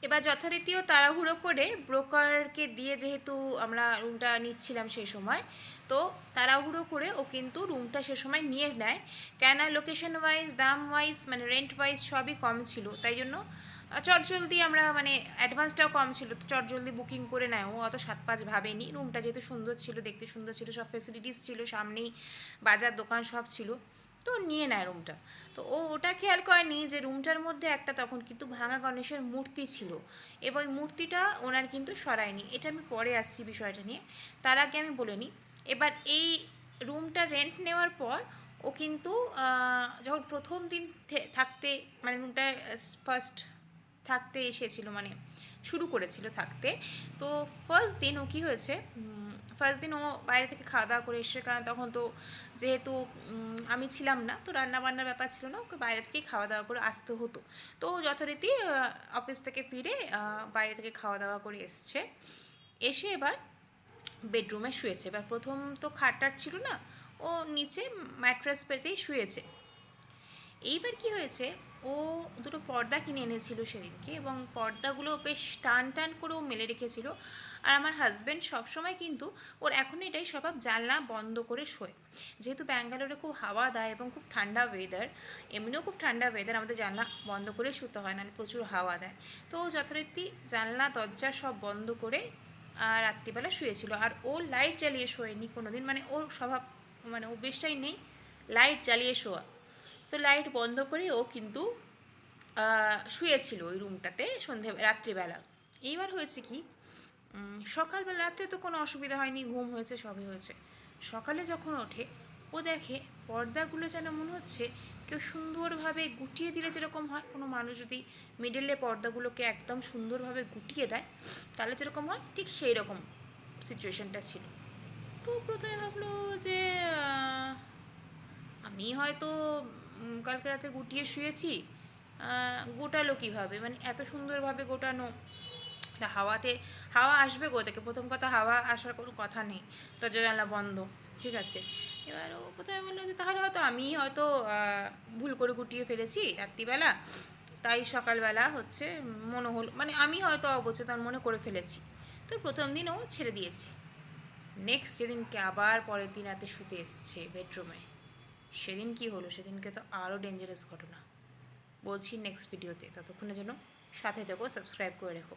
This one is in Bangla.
এবার যথারীতিও তাড়াহুড়ো করে ব্রোকারকে দিয়ে, যেহেতু আমরা রুমটা নিচ্ছিলাম সেই সময়, তো তাড়াহুড়ো করে ও কিন্তু রুমটা সে সময় নিয়ে নেয়। কেননা লোকেশন ওয়াইজ, দাম ওয়াইজ, মানে রেন্ট ওয়াইজ সবই কম ছিল, তাই জন্য চটজলদি আমরা, মানে অ্যাডভান্সটাও কম ছিল, তো চটজলদি বুকিং করে নেয়। ও অত সাত পাঁচ ভাবেনি, রুমটা যেহেতু সুন্দর ছিল, দেখতে সুন্দর ছিল, সব ফেসিলিটিস ছিল, সামনেই বাজার দোকান সব ছিল, তো নিয়ে নেয় রুমটা। তো ও ওটা খেয়াল করেনি যে রুমটার মধ্যে একটা তখন কিন্তু ভাঙা গণেশের মূর্তি ছিল, এবং মূর্তিটা ওনার কিন্তু সরায়নি। এটা আমি পরে আসছি বিষয়টা নিয়ে, তার আগে আমি বলে নিই। এবার এই রুমটা রেন্ট নেওয়ার পর ও কিন্তু যখন প্রথম দিন থাকতে, মানে রুমটায় ফার্স্ট থাকতে এসেছিল, মানে শুরু করেছিল থাকতে, তো ফার্স্ট দিন ও কী হয়েছে, ফার্স্ট দিন ও বাইরে থেকে খাওয়া দাওয়া করে এসে, কারণ তখন তো যেহেতু আমি ছিলাম না, তো রান্না বান্নার ব্যাপার ছিল না, ওকে বাইরে থেকেই খাওয়া দাওয়া করে আসতে হতো। তো ও যথারীতি অফিস থেকে ফিরে বাইরে থেকে খাওয়া দাওয়া করে এসছে, এসে এবার বেডরুমে শুয়েছে। এবার প্রথম তো খাটটার ছিল না, ও নিচে ম্যাট্রেস পেতেই শুয়েছে। এইবার কি হয়েছে, ও দুটো পর্দা কিনে এনেছিল সেদিনকে, এবং পর্দাগুলো বেশ টান টান করেও মেলে রেখেছিল। আর আমার হাজব্যান্ড সবসময় কিন্তু, ওর এখন এটাই স্বভাব, জানলা বন্ধ করে শোয়। যেহেতু ব্যাঙ্গালোরে খুব হাওয়া দেয় এবং খুব ঠান্ডা ওয়েদার, এমনিও খুব ঠান্ডা ওয়েদার, আমাদের জানলা বন্ধ করে শুতে হয়, না প্রচুর হাওয়া দেয়। তো ও যথারীতি জানলা দরজা সব বন্ধ করে রাত্রিবেলা শুয়েছিল। আর ও লাইট জ্বালিয়ে শোয়নি কোনোদিন, মানে ওর স্বভাব, মানে অভ্যেসটাই নেই লাইট জ্বালিয়ে শোয়া। তো লাইট বন্ধ করে ও কিন্তু শুয়েছিল ওই রুমটাতে রাত্রিবেলা। এইবার হয়েছে কি, সকালবেলা, রাত্রে তো কোনো অসুবিধা হয়নি, ঘুম হয়েছে, সবই হয়েছে। সকালে যখন ওঠে, ও দেখে পর্দাগুলো যেন মনে হচ্ছে কেউ সুন্দরভাবে গুটিয়ে দিলে যেরকম হয়, কোনো মানুষ যদি মিডলে পর্দাগুলোকে একদম সুন্দরভাবে গুটিয়ে দেয় তাহলে যেরকম হয়, ঠিক সেই রকম সিচুয়েশনটা ছিল। তো প্রথমে ভাবলো যে আমি হয়তো কালকে রাতে গুটিয়ে শুয়েছি, গোটালো কীভাবে, মানে এত সুন্দরভাবে গোটানো, তা হাওয়াতে, হাওয়া আসবে কোথা থেকে, প্রথম কথা হাওয়া আসার কোনো কথা নেই, দরজা জানলা বন্ধ, ঠিক আছে। এবার ও কোথায় বললো যে তাহলে হয়তো আমি হয়তো ভুল করে গুটিয়ে ফেলেছি রাত্রিবেলা, তাই সকালবেলা হচ্ছে মনে হলো, মানে আমি হয়তো অবচেতন মনে করে ফেলেছি। তো প্রথম দিন ও ছেড়ে দিয়েছে। নেক্সট যেদিনকে আবার পরের দিন রাতে শুতে এসছে বেডরুমে, সেদিন কি হলো, সেদিনকে তো আরও ডেঞ্জারাস ঘটনা, বলছি নেক্সট ভিডিওতে। ততক্ষণের জন্য সাথে থেকো, সাবস্ক্রাইব করে রেখো।